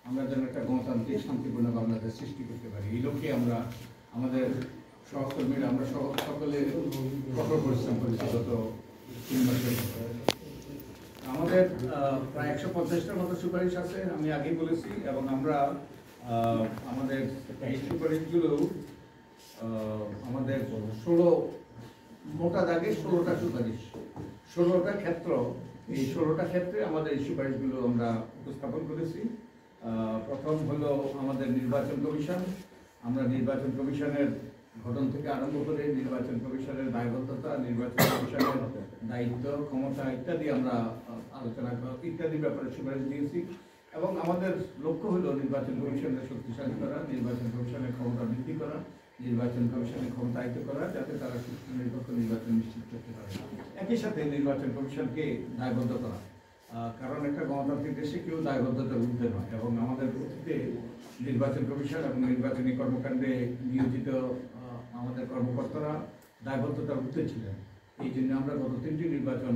আমরা যেন একটা গণতান্ত্রিক শান্তিপূর্ণ বাংলাদেশ সৃষ্টি করতে পারি। এই লক্ষ্যে আমরা আমাদের সহকর্মীরা আমরা সকলে কঠোর পরিশ্রম করেছি গত 3 মাসের। আমাদের প্রায় 150টার মতো সুপারিশ আছে, আমি আগেই বলেছি, এবং আমরা আমাদের এই সুপারিশগুলো আমাদের 16 মোটা দাগে 16টা সুপারিশ, 16টা ক্ষেত্র। এই 16টা ক্ষেত্রে আমাদের এই সুপারিশগুলো আমরা উপস্থাপন করেছি। প্রথম হলো আমাদের নির্বাচন কমিশন। আমরা নির্বাচন কমিশনের গঠন থেকে আরম্ভ করে নির্বাচন কমিশনের দায়বদ্ধতা, নির্বাচন কমিশনের দায়িত্ব, ক্ষমতা ইত্যাদি আমরা আলোচনা ইত্যাদি ব্যাপারে সুপারিশ দিয়েছি। এবং আমাদের লক্ষ্য হলো নির্বাচন কমিশনের শক্তিশালী করা, নির্বাচন কমিশনের ক্ষমতা বৃদ্ধি করা, নির্বাচন কমিশনের ক্ষমতায়িত করা, যাতে তারা সুষ্ঠু নিরপেক্ষ নির্বাচন নিশ্চিত করতে পারে। একই সাথে নির্বাচন কমিশনকে দায়বদ্ধ করা, কারণ একটা গণতান্ত্রিক দেশে কেউ দায়বদ্ধতার ঊর্ধ্বে নয়। এবং আমাদের অতীতে নির্বাচন কমিশন এবং নির্বাচনী কর্মকাণ্ডে নিয়োজিত আমাদের কর্মকর্তারা দায়বদ্ধতার ঊর্ধ্বে ছিলেন। এই জন্য আমরা গত 3টি নির্বাচন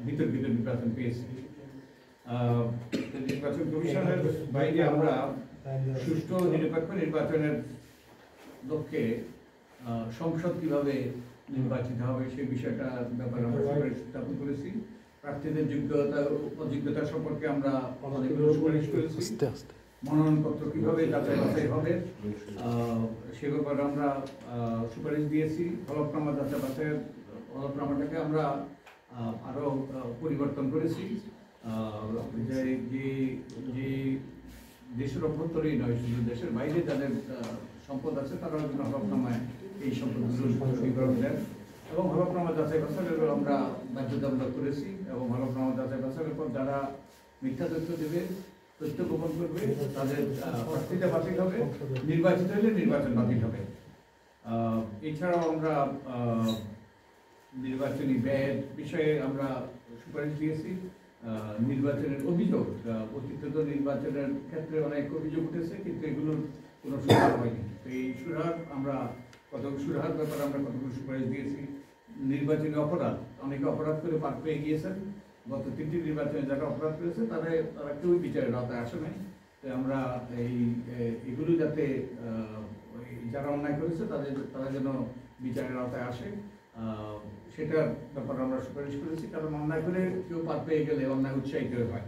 বিতর্কিত নির্বাচন পেয়েছি। নির্বাচন কমিশনের বাইরে আমরা সুষ্ঠু নিরপেক্ষ নির্বাচনের লক্ষ্যে সংসদ কিভাবে নির্বাচিত হবে সেই বিষয়টার ব্যাপারে আমরা সুপারিশ স্থাপন করেছি। প্রার্থীদের যোগ্যতা অযোগ্যতা সম্পর্কে আমরা অনেকগুলো সুপারিশ করেছি। মনোনয়নপত্র কিভাবে যাচাই বাছাই হবে সে ব্যাপারে আমরা সুপারিশ দিয়েছি। হলফনামা যাচাই বাছাইয়ের হলফনামাটাকে আমরা আরো পরিবর্তন করেছি। যে দেশের অভ্যন্তরেই নয়, শুধু দেশের বাইরে যাদের সম্পদ আছে তারা যেন হলফনামায় এই সম্পদগুলোর বিবরণ দেন। এবং হলফনামা যাচাই বাছাইয়ের আমরা বাধ্যতামূলক করেছি। এবং হলফনামা যাচাই বাছাইয়ের পর যারা মিথ্যা তথ্য দেবে, তথ্য গোপন করবে, তাদের প্রার্থীতা বাতিল হবে, নির্বাচিত হলে নির্বাচন বাতিল হবে। এছাড়াও আমরা নির্বাচনী ব্যয়ের বিষয়ে আমরা সুপারিশ দিয়েছি। নির্বাচনের অভিযোগ, অতীত নির্বাচনের ক্ষেত্রে অনেক অভিযোগ উঠেছে, কিন্তু এগুলোর কোনো সুরাহা হয়নি। তো এই সুরাহার আমরা সুরাহার ব্যাপারে আমরা কতগুলো সুপারিশ দিয়েছি। নির্বাচনী অপরাধ, অনেকে অপরাধ করে পার পেয়ে গিয়েছেন। গত 3টি নির্বাচনে যারা অপরাধ করেছে তারা কেউ বিচারের আওতায় আসে নাই। তো আমরা এগুলো যাতে যারা অন্যায় করেছে তারা যেন বিচারের আওতায় আসে সেটার ব্যাপারে আমরা সুপারিশ করেছি। কারণ অন্যায় করে কেউ পার পেয়ে গেলে অন্যায় উৎসাহিত হয়।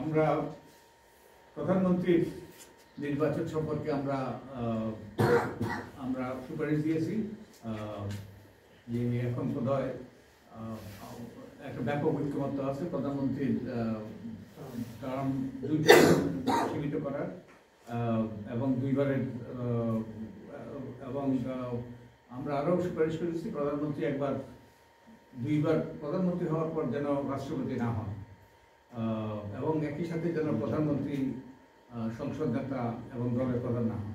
আমরা প্রধানমন্ত্রীর নির্বাচন সম্পর্কে আমরা সুপারিশ দিয়েছি যে এখন বোধহয় একটা ব্যাপক ঐক্যমত্য আছে প্রধানমন্ত্রীর টার্ম 2টা সীমিত করার এবং 2বারের। এবং আমরা আরও সুপারিশ করেছি প্রধানমন্ত্রী 2বার প্রধানমন্ত্রী হওয়ার পর যেন রাষ্ট্রপতি না হন, এবং একই সাথে যেন প্রধানমন্ত্রী সংসদ নেতা এবং দলের প্রধান না হন।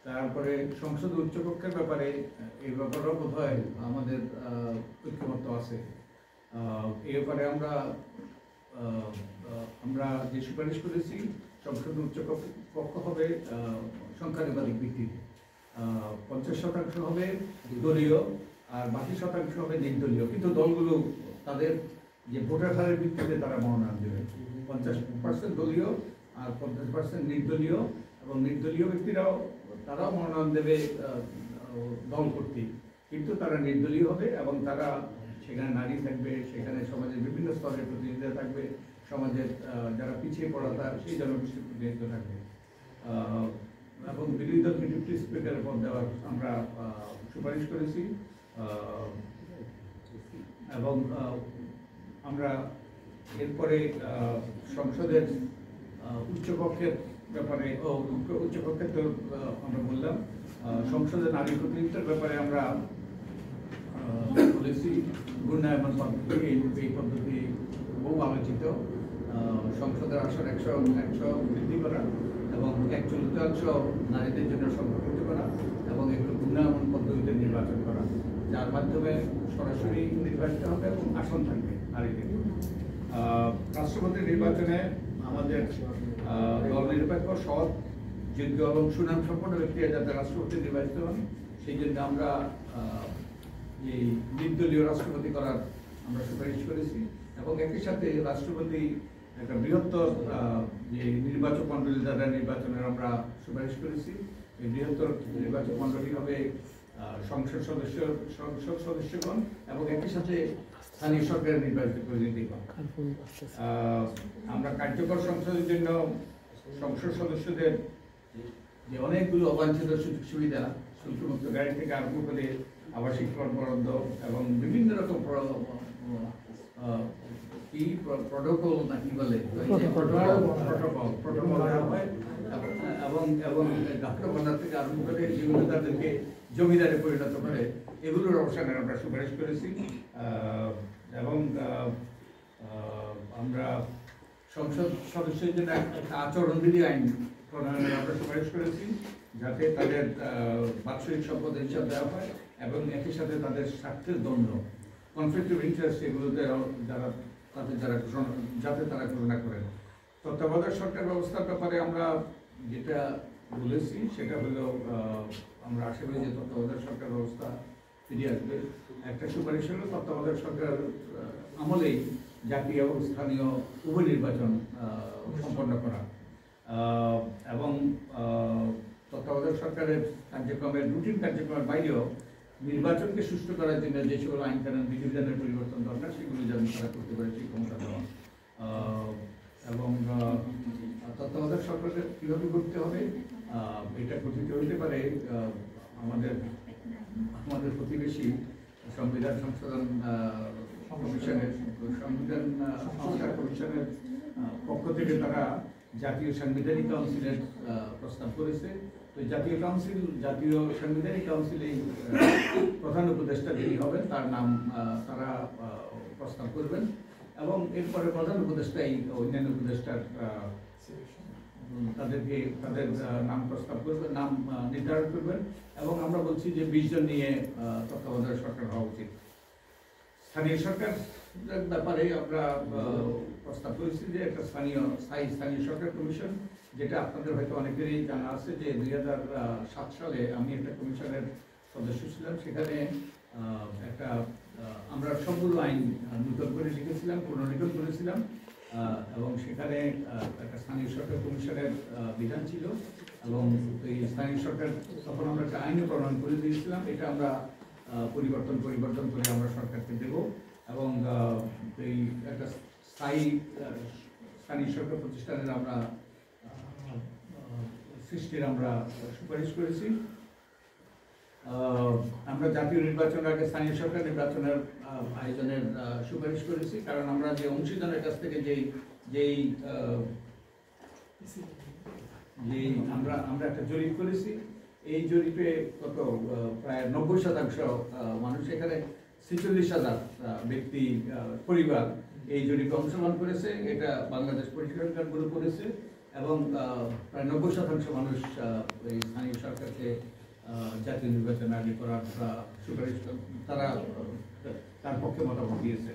তারপরে সংসদ উচ্চকক্ষের ব্যাপারে এই ব্যাপারেও বোধ হয় আমাদের ঐক্যমত্য আছে। এই ব্যাপারে আমরা যে সুপারিশ করেছি, সংসদ উচ্চকক্ষ হবে সংখ্যানুপাতিক ভিত্তিতে, 50% হবে দলীয় আর বাকি শতাংশ হবে নির্দলীয়। কিন্তু দলগুলো তাদের যে ভোটার হারের ভিত্তিতে তারা মনোনয়ন দেবে। 50% দলীয় আর 50% নির্দলীয়, এবং নির্দলীয় ব্যক্তিরাও তারাও মনোনয়ন দেবে দল কর্তৃক, কিন্তু তারা নির্দলীয় হবে এবং তারা সেখানে নারী থাকবে, সেখানে সমাজের বিভিন্ন স্তরের প্রতিনিধিরা থাকবে, সমাজের যারা পিছিয়ে পড়া তার সেই জনগোষ্ঠীর প্রতিনিধিত্ব থাকবে। এবং বিরোধী দলকে ডেপুটি স্পিকারের পদ দেওয়ার আমরা সুপারিশ করেছি। এবং আমরা এরপরে সংসদের উচ্চকক্ষের ব্যাপারে উচ্চকক্ষের তো আমরা বললাম, সংসদের নারী প্রতিনিধিত্বের ব্যাপারে আমরা বলেছি ঘূর্ণায়মান পদ্ধতি। এই পদ্ধতি বহু আলোচিত। সংসদের আসন 100 বৃদ্ধি করা এবং 1/4 নারীদের জন্য সংরক্ষিত করা এবং একটু ঘূর্ণায়মান পদ্ধতিতে নির্বাচন করা, যার মাধ্যমে সরাসরি নির্বাচিত হবে এবং আসন থাকবে নারীদের। রাষ্ট্রপতি নির্বাচনে আমাদের দল নিরপেক্ষ, সৎ, যোগ্য এবং সুনাম সম্পন্ন ব্যক্তিরা যাতে রাষ্ট্রপতি নির্বাচিত হন সেই জন্য আমরা এই নির্দলীয় রাষ্ট্রপতি করার আমরা সুপারিশ করেছি। এবং একই সাথে রাষ্ট্রপতি একটা বৃহত্তর যে নির্বাচক মণ্ডলী দ্বারা নির্বাচনের আমরা সুপারিশ করেছি। এই বৃহত্তর নির্বাচক মণ্ডলী হবে সংসদ সদস্যগণ এবং একই সাথে স্থানীয় সরকারের নির্বাচিত প্রতিনিধিগণ। আমরা কার্যকর সংসদের জন্য সংসদ সদস্যদের যে অনেকগুলো অবাঞ্ছিত সুযোগ সুবিধা, শুল্কমুক্ত গাড়ি থেকে আরম্ভ করে আবাসিক কর বরাদ্দ এবং বিভিন্ন রকম কি প্রটোকল না কি বলে প্রটোকল দেওয়া হয় এবং এবং ডাক্তারখানা থেকে আরম্ভ করে যেগুলো তাদেরকে জমিদারে পরিণত করে, এগুলোর অবসানের আমরা সুপারিশ করেছি। এবং আমরা সংসদ সদস্যদের জন্য একটা আচরণবিধি আইন প্রণয়নের আমরা সুপারিশ করেছি, যাতে তাদের বাৎসরিক সম্পদ হিসাব দেওয়া হয় এবং একই সাথে তাদের স্বার্থের দণ্ড, কনফ্লিক্ট অফ ইন্টারেস্ট, এগুলোতে যাতে তারা ঘোষণা করেন। তত্ত্বাবধায়ক সরকার ব্যবস্থার ব্যাপারে আমরা যেটা বলেছি সেটা হলো আমরা আশা করি যে তত্ত্বাবধায়ক সরকার ব্যবস্থা ফিরে আসবে। একটা সুপারিশ হলো তত্ত্বাবধায়ক সরকার আমলেই জাতীয় এবং স্থানীয় উভয় নির্বাচন সম্পন্ন করা এবং তত্ত্বাবধায়ক সরকারের কার্যক্রমের রুটিন কার্যক্রমের বাইরেও নির্বাচনকে সুষ্ঠু করার জন্য যে সকল আইন কানুন বিধিবিধানের পরিবর্তন দরকার সেগুলো যেন তারা করতে পারে সেই ক্ষমতা দেওয়া। এবং তত্ত্বাবধায়ক সরকারের কীভাবে করতে হবে এটা গঠিত হতে পারে আমাদের প্রতিবেশী সংবিধান সংশোধন কমিশনের সংস্কার কমিশনের পক্ষ থেকে তারা জাতীয় সাংবিধানিক কাউন্সিলের প্রস্তাব করেছে। তো জাতীয় সাংবিধানিক কাউন্সিল এই প্রধান উপদেষ্টা যিনি হবেন তার নাম তারা প্রস্তাব করবেন এবং এরপরে প্রধান উপদেষ্টাই অন্যান্য উপদেষ্টার তাদের নাম প্রস্তাব করবেন, নাম নির্ধারণ করবেন এবং আমরা বলছি যে 20 জন নিয়ে তত্ত্বাবধায়ক সরকার হওয়া উচিত। স্থানীয় সরকার ব্যাপারে আমরা প্রস্তাব করেছি যে একটা স্থানীয় সরকার কমিশন, যেটা আপনাদের হয়তো অনেকেরই জানা আছে যে 2007 সালে আমি একটা কমিশনের সদস্য ছিলাম। সেখানে একটা আমরা সবগুলো আইন নূতন করে লিখেছিলাম, পুনর্লিখন করেছিলাম এবং সেখানে একটা স্থানীয় সরকার কমিশনের বিধান ছিল এবং এই স্থানীয় সরকার তখন আমরা একটা আইনও প্রণয়ন করে দিয়েছিলাম। এটা আমরা পরিবর্তন করে আমরা সরকারকে দেব এবং এই একটা স্থানীয় সরকার প্রতিষ্ঠানের আমরা সৃষ্টির আমরা সুপারিশ করেছি। আমরা জাতীয় নির্বাচনের আগে স্থানীয় সরকার নির্বাচনের আয়োজনের সুপারিশ করেছি, কারণ আমরা যে অংশীদারের কাছ থেকে যেই আমরা একটা জরিপ করেছি, এই জরিপে প্রায় 90% মানুষ, এখানে 46,000 ব্যক্তি পরিবার এই জরিপে অংশগ্রহণ করেছে। এটা বাংলাদেশ পরিসংখ্যান ব্যুরো করেছে এবং প্রায় 90% মানুষ এই স্থানীয় সরকারকে জাতীয় নির্বাচন আগে করার সুপারিশ তার পক্ষে মতামত দিয়েছে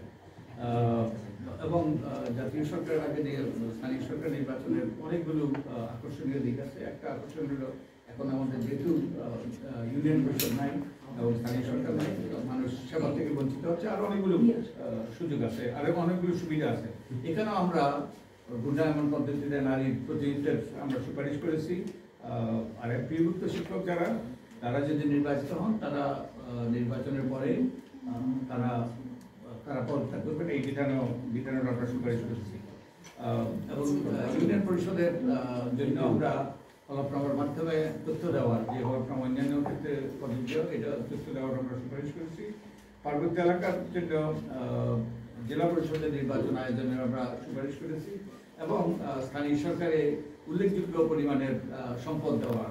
এবং জাতীয় সরকার আগে স্থানীয় সরকার নির্বাচনের অনেকগুলো আকর্ষণীয় দিক আছে। একটা আকর্ষণ হলো এখন আমাদের যেহেতু ইউনিয়ন পরিষদ নাই এবং স্থানীয় সরকার নাই, মানুষ সেবা থেকে বঞ্চিত হচ্ছে, আরো অনেকগুলো সুযোগ আছে, আরো অনেকগুলো সুবিধা আছে। এখানেও আমরা ঘূর্ণায়মান পদ্ধতিতে নারী প্রতিনিধিত্বের আমরা সুপারিশ করেছি। আর এমপিভুক্ত শিক্ষক তারা যদি নির্বাচিত হন, তারা নির্বাচনের পরে তারা পদত্যাগ করবেন, এই বিধানের আমরা সুপারিশ করেছি। এবং ইউনিয়ন পরিষদের জন্য আমরা হলফনামার মাধ্যমে তথ্য দেওয়ার, যে হলফনামা অন্যান্য ক্ষেত্রে প্রযোজ্য, এটা তথ্য দেওয়ার আমরা সুপারিশ করেছি। পার্বত্য এলাকার জন্য জেলা পরিষদের নির্বাচন আয়োজনের আমরা সুপারিশ করেছি এবং স্থানীয় সরকারে উল্লেখযোগ্য পরিমাণের সম্পদ দেওয়া,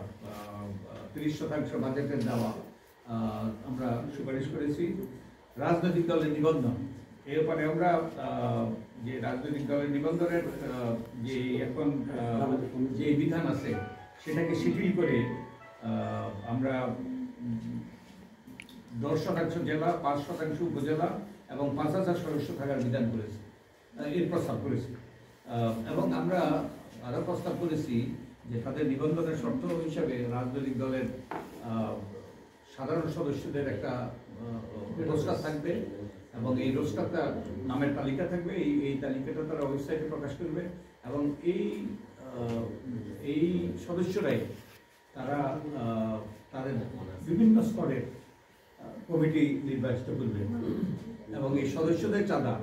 30% বাজেটের দেওয়া আমরা সুপারিশ করেছি। রাজনৈতিক দলের নিবন্ধন, এরপরে আমরা যে রাজনৈতিক দলের নিবন্ধনের যে এখন যে বিধান আছে সেটাকে শিথিল করে আমরা 10% জেলা, 5% উপজেলা এবং 5,000 সদস্য থাকার বিধান করেছি, এর প্রস্তাব করেছি। এবং আমরা আরও প্রস্তাব করেছি যে তাদের নিবন্ধনের শর্ত হিসাবে রাজনৈতিক দলের সাধারণ সদস্যদের একটা প্রস্তাব থাকবে এবং এই রোস্টারটা নামের তালিকা থাকবে, এই তালিকাটা তারা ওয়েবসাইটে প্রকাশ করবে এবং এই সদস্যরাই তারা তাদের বিভিন্ন স্তরের কমিটি নির্বাচিত করবে এবং এই সদস্যদের চাঁদা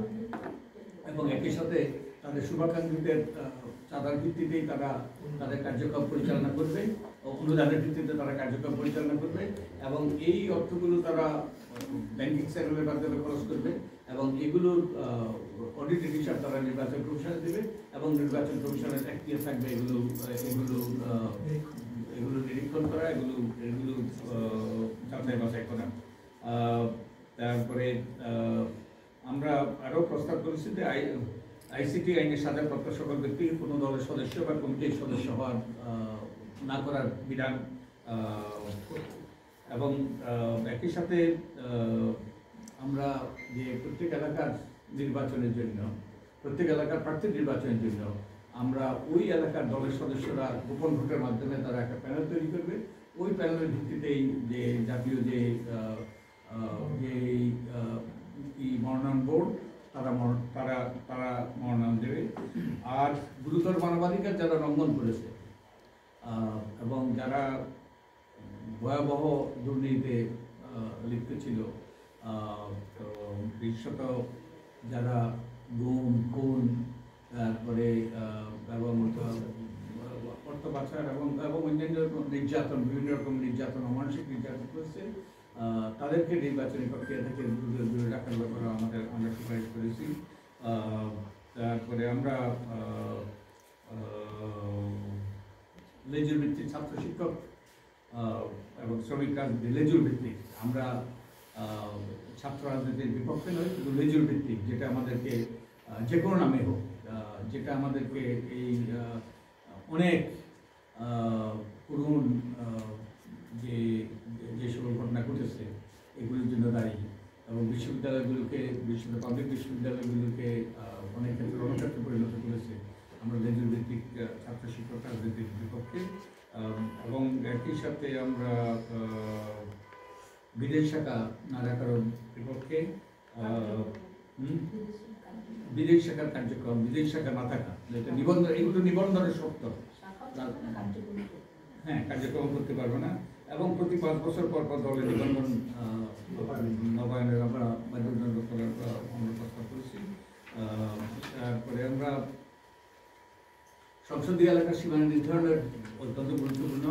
এবং একই সাথে তাদের শুভাকাঙ্ক্ষীদের চাঁদার ভিত্তিতেই তারা তাদের কার্যক্রম পরিচালনা করবে, অনুদানের ভিত্তিতে তারা কার্যক্রম পরিচালনা করবে এবং এই অর্থগুলো তারা ব্যাংকিং সেক্টরের মাধ্যমে খরচ করবে এবং এগুলোর অডিটের হিসাব তারা নির্বাচন কমিশনে দেবে এবং নির্বাচন কমিশনের এখতিয়ার থাকবে এগুলো নিরীক্ষণ করা, এগুলো যাচাই বাছাই করা। তারপরে আমরা আরও প্রস্তাব করেছি যে আইসিটি আইনের সাজাপ্রাপ্ত সকল ব্যক্তি কোনো দলের সদস্য বা কমিটির সদস্য হওয়ার না করার বিধান এবং একই সাথে আমরা যে প্রত্যেক এলাকার নির্বাচনের জন্য, প্রত্যেক এলাকার প্রার্থী নির্বাচনের জন্য আমরা ওই এলাকার দলের সদস্যরা গোপন ভোটের মাধ্যমে তারা একটা প্যানেল তৈরি করবে। ওই প্যানেলের ভিত্তিতেই যে জাতীয় যে মনোনয়ন বোর্ড তারা মনোনয়ন দেবে। আর গুরুতর মানবাধিকার যারা লঙ্ঘন করেছে এবং যারা ভয়াবহ দুর্নীতিতে লিপ্ত ছিল, তো বিশেষত যারা গুম, খুন, তারপরে এবং অর্থ পাচার এবং অন্যান্য নির্যাতন, বিভিন্ন রকম নির্যাতন, অমানসিক নির্যাতন করেছে, তাদেরকে নির্বাচনী প্রক্রিয়া থেকে দূরে রাখার ব্যাপারে আমরা সুপারিশ করেছি। তারপরে আমরা লেজুর ভিত্তিক ছাত্র শিক্ষক এবং শ্রমিক রাজনীতি, লেজুর ভিত্তিক আমরা ছাত্র রাজনীতির বিপক্ষে নয়, কিন্তু লেজুর ভিত্তিক, যেটা আমাদেরকে যে কোনো নামে হোক, যেটা আমাদেরকে এই অনেক করুণ যে সকল ঘটনা ঘটেছে এগুলির জন্য দায়ী এবং পাবলিক বিশ্ববিদ্যালয়গুলোকে অনেক ক্ষেত্রে রণক্ষেত্রে পরিণত করেছে। আমরা লেজুর ভিত্তিক ছাত্র শিক্ষক রাজনীতির বিপক্ষে এবং একই সাথে আমরা বিদেশ শাখা না রাখার বিপক্ষে, বিদেশ শাখার কার্যক্রম, বিদেশ শাখা না থাকা, যেটা নিবন্ধন, এগুলো নিবন্ধনের শর্ত, হ্যাঁ কার্যক্রম করতে পারবে না এবং প্রতি 5 বছর পর দলের নিবন্ধন নবায়নের আমরা বাধ্যতামূলক করার আমরা প্রস্তাব করেছি। তারপরে আমরা সংসদীয় এলাকার সীমানা নির্ধারণের অত্যন্ত গুরুত্বপূর্ণ